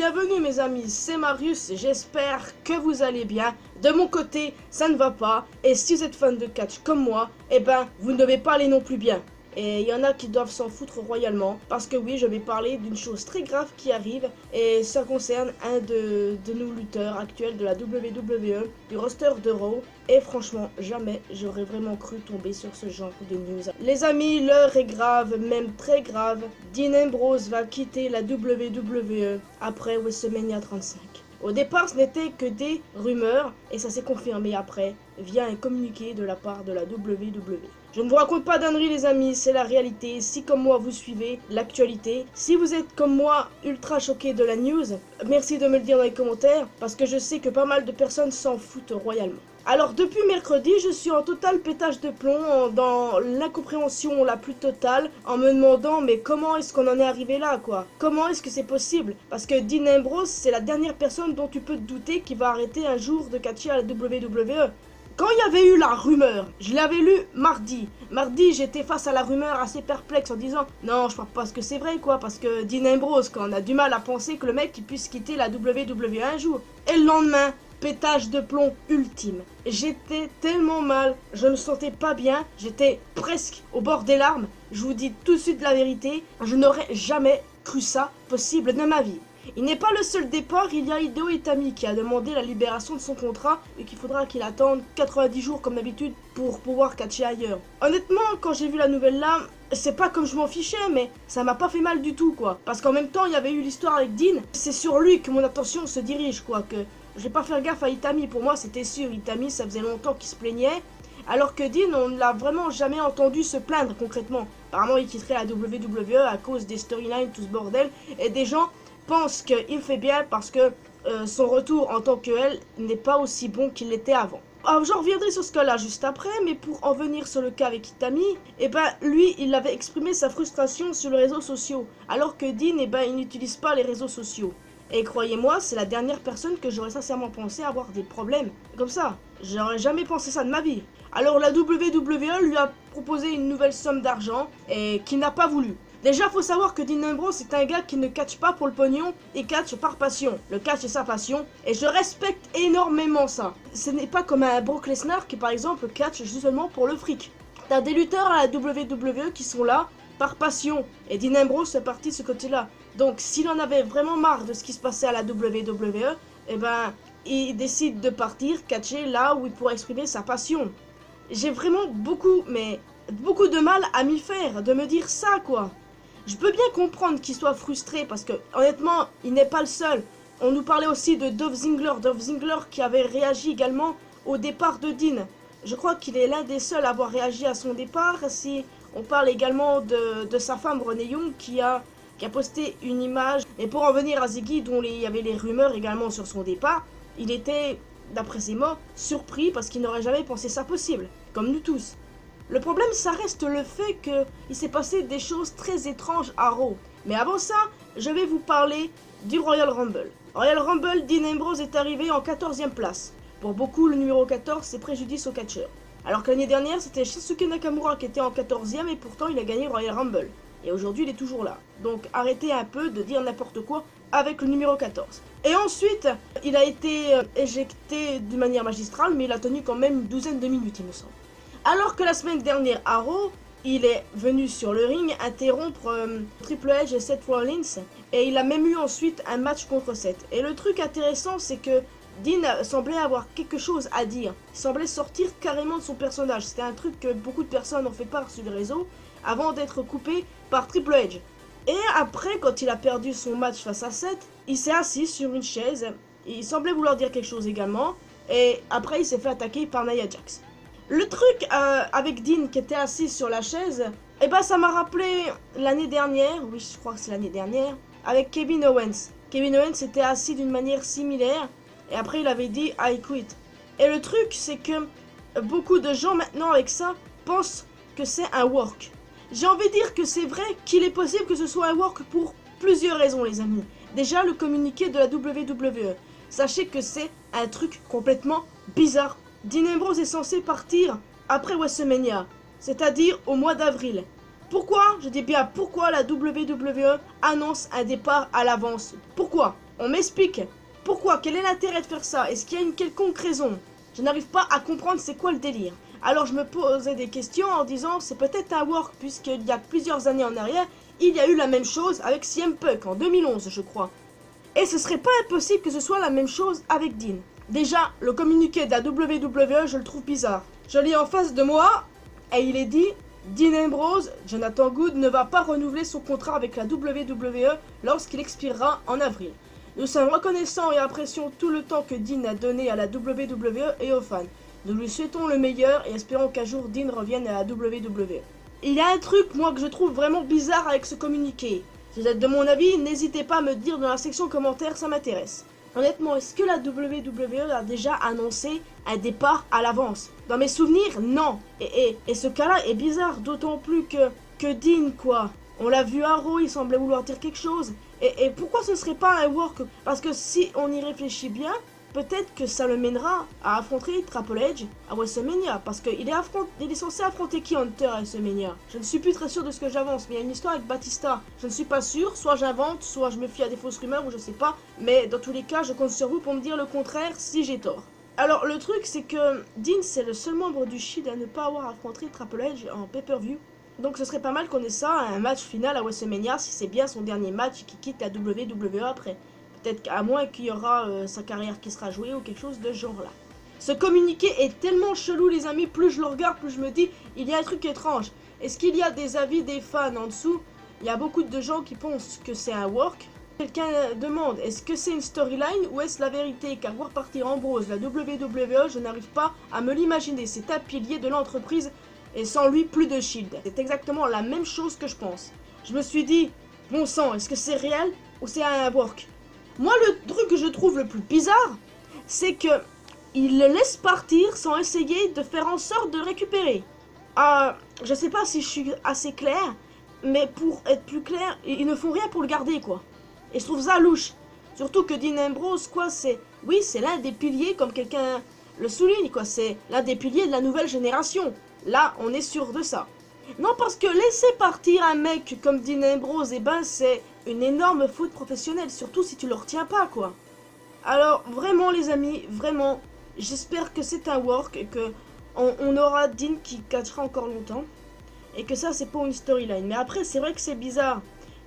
bienvenue mes amis, c'est Marius, j'espère que vous allez bien. De mon côté, ça ne va pas, et si vous êtes fan de catch comme moi, eh ben, vous ne devez pas aller non plus bien. Et il y en a qui doivent s'en foutre royalement, parce que oui, je vais parler d'une chose très grave qui arrive, et ça concerne un de nos lutteurs actuels de la WWE, du roster de Raw, et franchement, jamais j'aurais vraiment cru tomber sur ce genre de news. Les amis, l'heure est grave, même très grave, Dean Ambrose va quitter la WWE après WrestleMania 35. Au départ, ce n'était que des rumeurs, et ça s'est confirmé après, via un communiqué de la part de la WWE. Je ne vous raconte pas d'âneries les amis, c'est la réalité. Si comme moi vous suivez l'actualité, si vous êtes comme moi ultra choqué de la news, merci de me le dire dans les commentaires, parce que je sais que pas mal de personnes s'en foutent royalement. Alors depuis mercredi, je suis en total pétage de plomb, dans l'incompréhension la plus totale, en me demandant mais comment est-ce qu'on en est arrivé là quoi? Comment est-ce que c'est possible? Parce que Dean Ambrose, c'est la dernière personne dont tu peux te douter qui va arrêter un jour de catcher à la WWE. Quand il y avait eu la rumeur, je l'avais lu mardi. Mardi, j'étais face à la rumeur assez perplexe en disant non, je crois pas que c'est vrai quoi, parce que Dean Ambrose, quand on a du mal à penser que le mec il puisse quitter la WWE un jour. Et le lendemain, pétage de plomb ultime. J'étais tellement mal, je me sentais pas bien, j'étais presque au bord des larmes. Je vous dis tout de suite la vérité, je n'aurais jamais cru ça possible de ma vie. Il n'est pas le seul départ, il y a Hideo Itami qui a demandé la libération de son contrat et qu'il faudra qu'il attende 90 jours comme d'habitude pour pouvoir catcher ailleurs. Honnêtement, quand j'ai vu la nouvelle là, c'est pas comme je m'en fichais, mais ça m'a pas fait mal du tout quoi. Parce qu'en même temps, il y avait eu l'histoire avec Dean, c'est sur lui que mon attention se dirige quoi, que je vais pas faire gaffe à Itami, pour moi c'était sûr, Itami ça faisait longtemps qu'il se plaignait. Alors que Dean, on ne l'a vraiment jamais entendu se plaindre concrètement. Apparemment il quitterait la WWE à cause des storylines, tout ce bordel, et des gens pense qu'il fait bien parce que son retour en tant que elle n'est pas aussi bon qu'il l'était avant. Alors, j'en reviendrai sur ce cas-là juste après, mais pour en venir sur le cas avec Itami, eh ben lui, il avait exprimé sa frustration sur les réseaux sociaux, alors que Dean, eh ben, il n'utilise pas les réseaux sociaux. Et croyez-moi, c'est la dernière personne que j'aurais sincèrement pensé avoir des problèmes comme ça. J'aurais jamais pensé ça de ma vie. Alors la WWE lui a proposé une nouvelle somme d'argent et qui n'a pas voulu. Déjà, faut savoir que Dean Ambrose est un gars qui ne catch pas pour le pognon, il catch par passion. Le catch est sa passion, et je respecte énormément ça. Ce n'est pas comme un Brock Lesnar qui, par exemple, catch justement pour le fric. T'as des lutteurs à la WWE qui sont là par passion, et Dean Ambrose fait partie de ce côté-là. Donc, s'il en avait vraiment marre de ce qui se passait à la WWE, eh ben, il décide de partir catcher là où il pourrait exprimer sa passion. J'ai vraiment beaucoup de mal à m'y faire, de me dire ça, quoi. Je peux bien comprendre qu'il soit frustré parce que, honnêtement, il n'est pas le seul. On nous parlait aussi de Dolph Ziggler qui avait réagi également au départ de Dean. Je crois qu'il est l'un des seuls à avoir réagi à son départ. Si on parle également de sa femme Renee Young qui a posté une image. Et pour en venir à Ziggy, dont il y avait les rumeurs également sur son départ, il était, d'après ses mots, surpris parce qu'il n'aurait jamais pensé ça possible, comme nous tous. Le problème, ça reste le fait qu'il s'est passé des choses très étranges à Raw. Mais avant ça, je vais vous parler du Royal Rumble. Royal Rumble, Dean Ambrose est arrivé en 14e place. Pour beaucoup, le numéro 14, c'est préjudice au catcheur. Alors que l'année dernière, c'était Shinsuke Nakamura qui était en 14e et pourtant il a gagné Royal Rumble. Et aujourd'hui, il est toujours là. Donc arrêtez un peu de dire n'importe quoi avec le numéro 14. Et ensuite, il a été éjecté d'une manière magistrale, mais il a tenu quand même une douzaine de minutes, il me semble. Alors que la semaine dernière à Raw, il est venu sur le ring interrompre Triple H et Seth Rollins et il a même eu ensuite un match contre Seth. Et le truc intéressant, c'est que Dean semblait avoir quelque chose à dire. Il semblait sortir carrément de son personnage. C'était un truc que beaucoup de personnes ont fait part sur les réseaux avant d'être coupé par Triple H. Et après, quand il a perdu son match face à Seth, il s'est assis sur une chaise. Il semblait vouloir dire quelque chose également. Et après, il s'est fait attaquer par Nia Jax. Le truc avec Dean qui était assis sur la chaise, eh ben ça m'a rappelé l'année dernière, oui je crois que c'est l'année dernière, avec Kevin Owens. Kevin Owens était assis d'une manière similaire et après il avait dit I quit. Et le truc c'est que beaucoup de gens maintenant avec ça pensent que c'est un work. J'ai envie de dire que c'est vrai qu'il est possible que ce soit un work pour plusieurs raisons les amis. Déjà le communiqué de la WWE. Sachez que c'est un truc complètement bizarre. Dean Ambrose est censé partir après WrestleMania, c'est-à-dire au mois d'avril. Pourquoi, je dis bien pourquoi la WWE annonce un départ à l'avance? Pourquoi? On m'explique. Pourquoi? Quel est l'intérêt de faire ça? Est-ce qu'il y a une quelconque raison? Je n'arrive pas à comprendre c'est quoi le délire. Alors je me posais des questions en disant c'est peut-être un work puisqu'il y a plusieurs années en arrière, il y a eu la même chose avec CM Punk en 2011 je crois. Et ce serait pas impossible que ce soit la même chose avec Dean. Déjà, le communiqué de la WWE je le trouve bizarre. Je l'ai en face de moi et il est dit Dean Ambrose, Jonathan Good ne va pas renouveler son contrat avec la WWE lorsqu'il expirera en avril. Nous sommes reconnaissants et apprécions tout le temps que Dean a donné à la WWE et aux fans. Nous lui souhaitons le meilleur et espérons qu'un jour Dean revienne à la WWE. Il y a un truc, moi, que je trouve vraiment bizarre avec ce communiqué. Si vous êtes de mon avis, n'hésitez pas à me dire dans la section commentaires, ça m'intéresse. Honnêtement, est-ce que la WWE a déjà annoncé un départ à l'avance? Dans mes souvenirs, non. Et ce cas-là est bizarre, d'autant plus que Dean, quoi. On l'a vu à Raw, il semblait vouloir dire quelque chose. Et pourquoi ce serait pas un work? Parce que si on y réfléchit bien, peut-être que ça le mènera à affronter Triple H à WrestleMania. Parce qu'il est censé affronter qui Hunter à WrestleMania? Je ne suis plus très sûr de ce que j'avance, mais il y a une histoire avec Batista. Je ne suis pas sûr, soit j'invente, soit je me fie à des fausses rumeurs, ou je sais pas. Mais dans tous les cas, je compte sur vous pour me dire le contraire si j'ai tort. Alors le truc c'est que Dean c'est le seul membre du Shield à ne pas avoir affronté Triple H en pay-per-view. Donc ce serait pas mal qu'on ait ça, un match final à WrestleMania si c'est bien son dernier match et qu'il quitte la WWE après. Peut-être qu'à moins qu'il y aura sa carrière qui sera jouée ou quelque chose de genre là. Ce communiqué est tellement chelou les amis, plus je le regarde, plus je me dis, il y a un truc étrange. Est-ce qu'il y a des avis des fans en dessous? Il y a beaucoup de gens qui pensent que c'est un work. Quelqu'un demande, est-ce que c'est une storyline ou est-ce la vérité? Car voir partir Ambrose, la WWE, je n'arrive pas à me l'imaginer. C'est un pilier de l'entreprise et sans lui, plus de Shield. C'est exactement la même chose que je pense. Je me suis dit, bon sang, est-ce que c'est réel ou c'est un work? Moi, le truc que je trouve le plus bizarre, c'est que il le laisse partir sans essayer de faire en sorte de le récupérer. Je sais pas si je suis assez clair, mais pour être plus clair, ils ne font rien pour le garder, quoi. Et je trouve ça louche. Surtout que Dean Ambrose, quoi, c'est l'un des piliers, comme quelqu'un le souligne, quoi. C'est l'un des piliers de la nouvelle génération. Là, on est sûr de ça. Non, parce que laisser partir un mec comme Dean Ambrose, eh ben, c'est une énorme faute professionnelle, surtout si tu le retiens pas, quoi. Alors, vraiment, les amis, vraiment, j'espère que c'est un work et que on aura Dean qui catchera encore longtemps. Et que ça, c'est pour une storyline. Mais après, c'est vrai que c'est bizarre.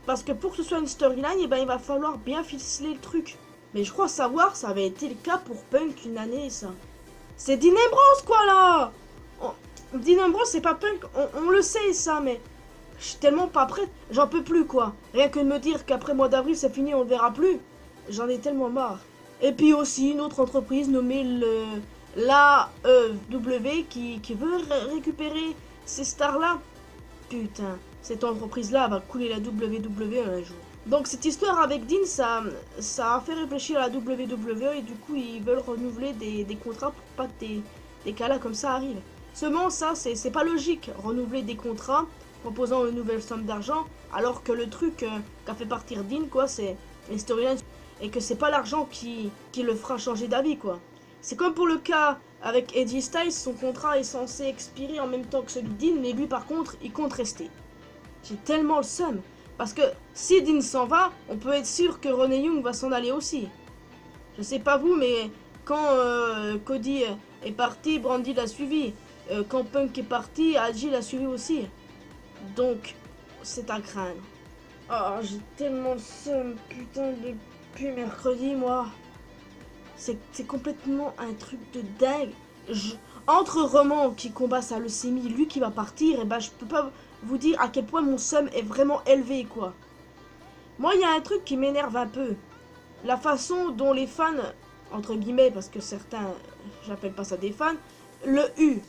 Parce que pour que ce soit une storyline, eh ben, il va falloir bien ficeler le truc. Mais je crois savoir, ça avait été le cas pour Punk une année, ça. C'est Dean Ambrose, quoi, là! Dean Ambrose, c'est pas Punk, on le sait, ça, mais... Je suis tellement pas prête, j'en peux plus, quoi. Rien que de me dire qu'après mois d'avril, c'est fini, on le verra plus. J'en ai tellement marre. Et puis aussi, une autre entreprise nommée l'AEW qui veut récupérer ces stars-là. Putain, cette entreprise-là va couler la WWE un jour. Donc cette histoire avec Dean, ça a fait réfléchir à la WWE et du coup ils veulent renouveler des contrats pour pas que des cas-là comme ça arrivent. Seulement ça, c'est pas logique, renouveler des contrats proposant une nouvelle somme d'argent alors que le truc qu'a fait partir Dean, quoi, c'est les storylines et que c'est pas l'argent qui le fera changer d'avis, quoi. C'est comme pour le cas avec AJ Styles, son contrat est censé expirer en même temps que celui de Dean, mais lui par contre, il compte rester. J'ai tellement le seum. Parce que si Dean s'en va, on peut être sûr que Renee Young va s'en aller aussi. Je sais pas vous, mais quand Cody est parti, Brandi l'a suivi. Quand Punk est parti, AJ l'a suivi aussi. Donc, c'est à craindre. Oh, j'ai tellement le seum, putain, depuis mercredi, moi. C'est complètement un truc de dingue. Entre Roman qui combat sa leucémie, lui qui va partir, et ben je peux pas vous dire à quel point mon seum est vraiment élevé, quoi. Moi, il y a un truc qui m'énerve un peu. La façon dont les fans, entre guillemets, parce que certains, j'appelle pas ça des fans, le U.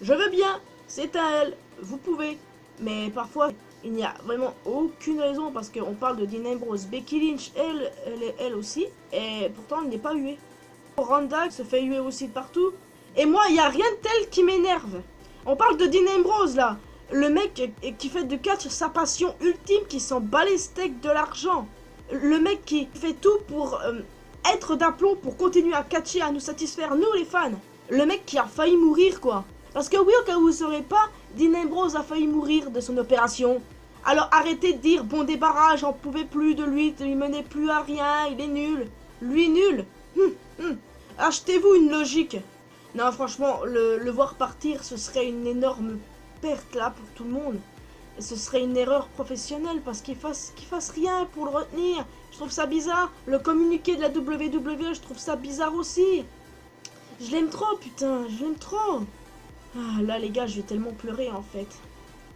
Je veux bien, c'est à elle, vous pouvez. Mais parfois, il n'y a vraiment aucune raison, parce qu'on parle de Dean Ambrose. Becky Lynch, elle aussi, et pourtant, elle n'est pas huée. Ronda se fait huer aussi de partout. Et moi, il n'y a rien de tel qui m'énerve. On parle de Dean Ambrose, là. Le mec qui fait de catch sa passion ultime, qui s'en bat les steaks de l'argent. Le mec qui fait tout pour être d'aplomb, pour continuer à catcher, à nous satisfaire, nous les fans. Le mec qui a failli mourir, quoi. Parce que oui, au cas où vous ne saurez pas, Dean Ambrose a failli mourir de son opération. Alors arrêtez de dire bon débarras, j'en pouvais plus de lui, il menait plus à rien, il est nul. Lui nul. Achetez-vous une logique. Non, franchement, le voir partir, ce serait une énorme perte là pour tout le monde. Et ce serait une erreur professionnelle parce qu'il fasse rien pour le retenir. Je trouve ça bizarre. Le communiqué de la WWE, je trouve ça bizarre aussi. Je l'aime trop, putain, je l'aime trop. Ah, là, les gars, je vais tellement pleurer en fait.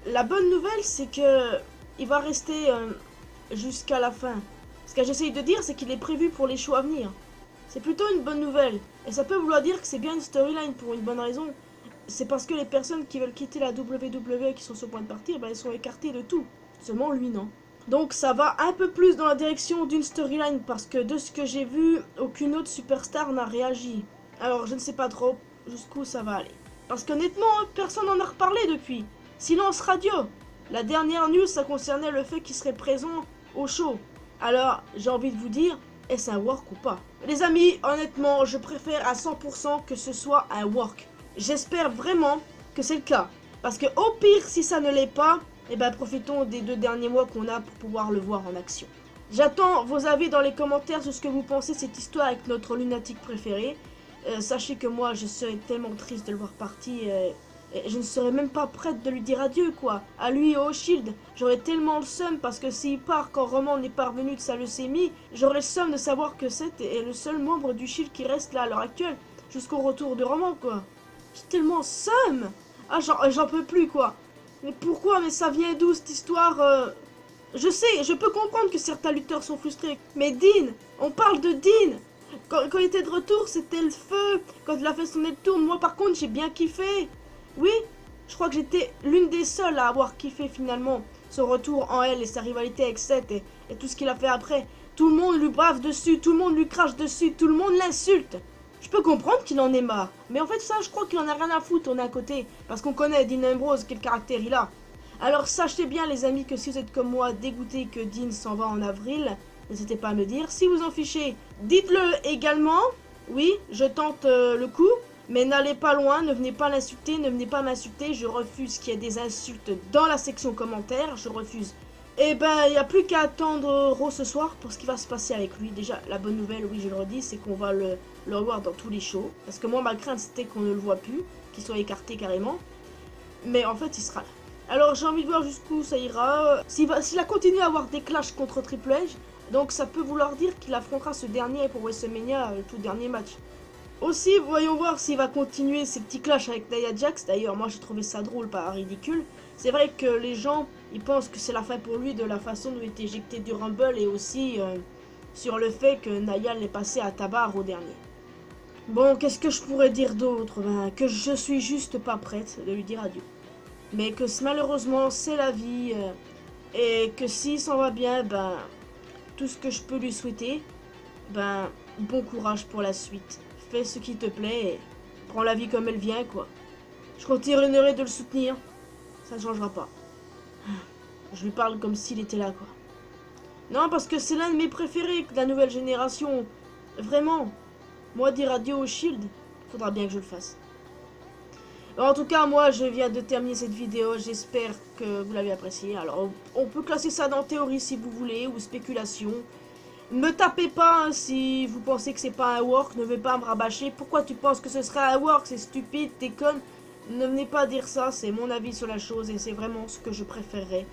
La bonne nouvelle, c'est que il va rester jusqu'à la fin. Ce que j'essaye de dire, c'est qu'il est prévu pour les shows à venir. C'est plutôt une bonne nouvelle. Et ça peut vouloir dire que c'est bien une storyline pour une bonne raison. C'est parce que les personnes qui veulent quitter la WWE et qui sont sur le point de partir, ben, elles sont écartées de tout. Seulement lui, non. Donc ça va un peu plus dans la direction d'une storyline parce que de ce que j'ai vu, aucune autre superstar n'a réagi. Alors je ne sais pas trop jusqu'où ça va aller. Parce qu'honnêtement, personne n'en a reparlé depuis. Silence radio. La dernière news, ça concernait le fait qu'il serait présent au show. Alors, j'ai envie de vous dire, est-ce un work ou pas? Les amis, honnêtement, je préfère à 100% que ce soit un work. J'espère vraiment que c'est le cas. Parce que au pire, si ça ne l'est pas, eh ben profitons des 2 derniers mois qu'on a pour pouvoir le voir en action. J'attends vos avis dans les commentaires sur ce que vous pensez de cette histoire avec notre lunatique préféré. Sachez que moi, je serais tellement triste de le voir partir. Et je ne serais même pas prête de lui dire adieu, quoi. À lui et au Shield. J'aurais tellement le seum parce que s'il part quand Roman n'est pas revenu de sa leucémie, j'aurais le seum de savoir que Seth est le seul membre du Shield qui reste là à l'heure actuelle. Jusqu'au retour de Roman, quoi. J'ai tellement seum. Ah, j'en peux plus, quoi. Mais pourquoi? Mais ça vient d'où, cette histoire Je sais, je peux comprendre que certains lutteurs sont frustrés. Mais Dean, on parle de Dean. Quand il était de retour, c'était le feu. Quand il a fait sonner le tour, moi, par contre, j'ai bien kiffé. Oui, je crois que j'étais l'une des seules à avoir kiffé finalement son retour en elle et sa rivalité avec Seth et tout ce qu'il a fait après. Tout le monde lui brave dessus, tout le monde lui crache dessus, tout le monde l'insulte. Je peux comprendre qu'il en ait marre, mais en fait ça je crois qu'il en a rien à foutre, on est à côté, parce qu'on connaît Dean Ambrose, quel caractère il a. Alors sachez bien les amis que si vous êtes comme moi dégoûtés que Dean s'en va en avril, n'hésitez pas à me dire. Si vous en fichez, dites-le également. Oui, je tente le coup. Mais n'allez pas loin, ne venez pas l'insulter, ne venez pas m'insulter, je refuse qu'il y ait des insultes dans la section commentaires, je refuse. Et ben, il n'y a plus qu'à attendre Raw ce soir pour ce qui va se passer avec lui. Déjà, la bonne nouvelle, oui, je le redis, c'est qu'on va le revoir dans tous les shows. Parce que moi, ma crainte, c'était qu'on ne le voit plus, qu'il soit écarté carrément. Mais en fait, il sera là. Alors, j'ai envie de voir jusqu'où ça ira. S'il a continué à avoir des clashs contre Triple H, donc ça peut vouloir dire qu'il affrontera ce dernier pour WrestleMania, le tout dernier match. Aussi, voyons voir s'il va continuer ses petits clashs avec Nia Jax. D'ailleurs, moi j'ai trouvé ça drôle, pas ridicule. C'est vrai que les gens, ils pensent que c'est la fin pour lui de la façon dont il est éjecté du Rumble et aussi sur le fait que Nia l'est passé à tabac au dernier. Bon, qu'est-ce que je pourrais dire d'autre? Que je suis juste pas prête de lui dire adieu. Mais que malheureusement, c'est la vie. Et que s'il s'en va bien, tout ce que je peux lui souhaiter, bon courage pour la suite. Fais ce qui te plaît et prends la vie comme elle vient, quoi. Je continuerai de le soutenir. Ça ne changera pas. Je lui parle comme s'il était là, quoi. Non, parce que c'est l'un de mes préférés de la nouvelle génération. Vraiment. Moi, dire adieu au Shield, faudra bien que je le fasse. En tout cas, moi, je viens de terminer cette vidéo. J'espère que vous l'avez appréciée. Alors, on peut classer ça dans théorie si vous voulez, ou spéculation. Me tapez pas hein, si vous pensez que c'est pas un work, ne venez pas me rabâcher. Pourquoi tu penses que ce serait un work? C'est stupide, t'es conne. Ne venez pas dire ça, c'est mon avis sur la chose et c'est vraiment ce que je préférerais.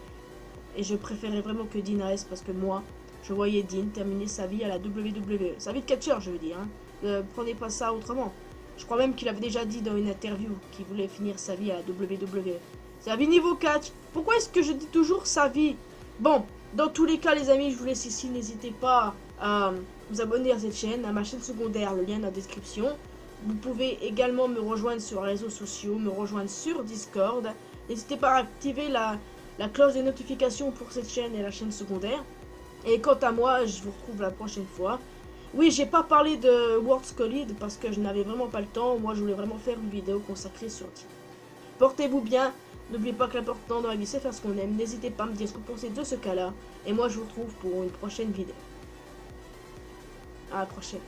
Et je préférerais vraiment que Dean reste parce que moi, je voyais Dean terminer sa vie à la WWE. Sa vie de catcheur, je veux dire. Hein. Ne prenez pas ça autrement. Je crois même qu'il avait déjà dit dans une interview qu'il voulait finir sa vie à la WWE. Sa vie niveau catch. Pourquoi est-ce que je dis toujours sa vie? Bon. Dans tous les cas, les amis, je vous laisse ici. N'hésitez pas à vous abonner à cette chaîne, à ma chaîne secondaire, le lien dans la description. Vous pouvez également me rejoindre sur les réseaux sociaux, me rejoindre sur Discord. N'hésitez pas à activer la cloche de notification pour cette chaîne et la chaîne secondaire. Et quant à moi, je vous retrouve la prochaine fois. Oui, j'ai pas parlé de Worlds Collide parce que je n'avais vraiment pas le temps. Moi, je voulais vraiment faire une vidéo consacrée sur Dean. Portez-vous bien. N'oubliez pas que l'important dans la vie c'est faire ce qu'on aime. N'hésitez pas à me dire ce que vous pensez de ce cas-là. Et moi je vous retrouve pour une prochaine vidéo. À la prochaine.